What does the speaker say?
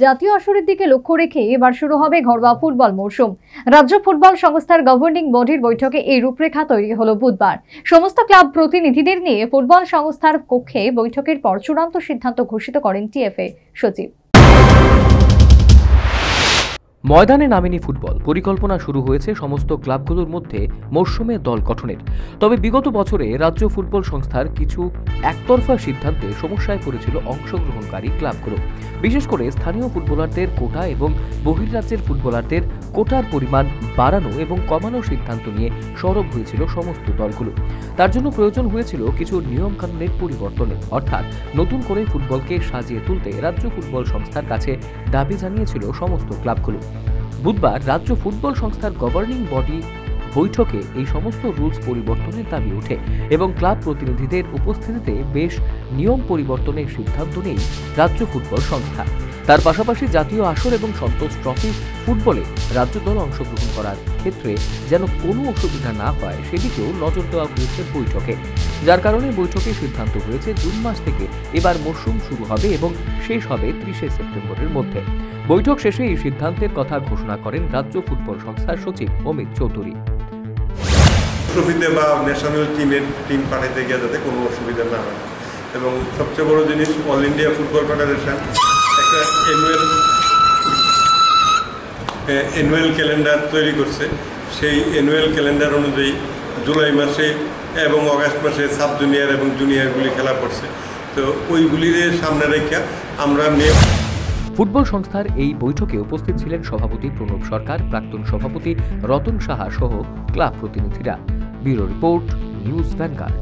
জাতীয় আসরের দিকে লক্ষ্য রেখে এবার শুরু হবে ঘরোয়া ফুটবল মৌসুম। রাজ্য ফুটবল সংস্থার গভর্নিং বডির বৈঠকে এই রূপরেখা তৈরি হলো বুধবার। সমস্ত ক্লাব প্রতিনিধিদের নিয়ে ফুটবল সংস্থার কক্ষে বৈঠকের পর চূড়ান্ত সিদ্ধান্ত ঘোষিত করেন টিএফএ সচিব। ময়দানে নামেনি ফুটবল, পরিকল্পনা শুরু হয়েছে সমস্ত ক্লাবগুলোর মধ্যে মরশুমে দল গঠনের। তবে বিগত বছরে রাজ্য ফুটবল সংস্থার কিছু একতরফা সিদ্ধান্তে সমস্যায় পড়েছিল অংশগ্রহণকারী ক্লাবগুলো। বিশেষ করে স্থানীয় ফুটবলারদের কোটা এবং বহির্রাজ্যের ফুটবলারদের কোটার পরিমাণ বাড়ানো এবং কমানোর সিদ্ধান্ত নিয়ে সরব হয়েছিল সমস্ত দলগুলো। তার জন্য প্রয়োজন হয়েছিল কিছু নিয়মকানুনের পরিবর্তনের, অর্থাৎ নতুন করে ফুটবলকে সাজিয়ে তুলতে রাজ্য ফুটবল সংস্থার কাছে দাবি জানিয়েছিল সমস্ত ক্লাবগুলো। বুধবার রাজ্য ফুটবল সংস্থার গভর্নিং বডি বৈঠকে এই সমস্ত রুলস পরিবর্তনের দাবি ওঠে এবং ক্লাব প্রতিনিধিদের উপস্থিতিতে বেশ নিয়ম পরিবর্তনের সিদ্ধান্ত নেই রাজ্য ফুটবল সংস্থা। তার পাশাপাশি জাতীয় আসর এবং সন্তোষ ট্রফি ফুটবলে রাজ্য দল অংশগ্রহণ করার ক্ষেত্রে যেন কোনো অসুবিধা না হয় সেদিকেও নজর দেওয়া হয়েছে বৈঠকে, যার কারণে বৈঠকে সিদ্ধান্ত হয়েছে জুন মাস থেকে এবার মরশুম শুরু হবে এবং শেষ হবে 30 সেপ্টেম্বরের মধ্যে। বৈঠক শেষে এই সিদ্ধান্তের কথা ঘোষণা করেন রাজ্য ফুটবল সংস্থার সচিব অমিত চৌধুরী। ট্রফিতে বা ন্যাশনাল টিম পাঠাতে গিয়ে যাতে কোনো অসুবিধা না হয়, এবং সবচেয়ে বড় জিনিস অল ইন্ডিয়া ফুটবল ফেডারেশন একটা অ্যানুয়াল ক্যালেন্ডার তৈরি করছে। সেই অ্যানুয়াল ক্যালেন্ডার অনুযায়ী জুলাই মাসে এবং আগস্ট মাসে সাব জুনিয়র এবং জুনিয়রগুলি খেলা পড়ছে, তো ওইগুলির সামনে রেখে আমরা ফুটবল সংস্থার এই বৈঠকে উপস্থিত ছিলেন সভাপতি প্রণব সরকার, প্রাক্তন সভাপতি রতন সাহা সহ ক্লাব প্রতিনিধিরা। Bureau report, news vanguard.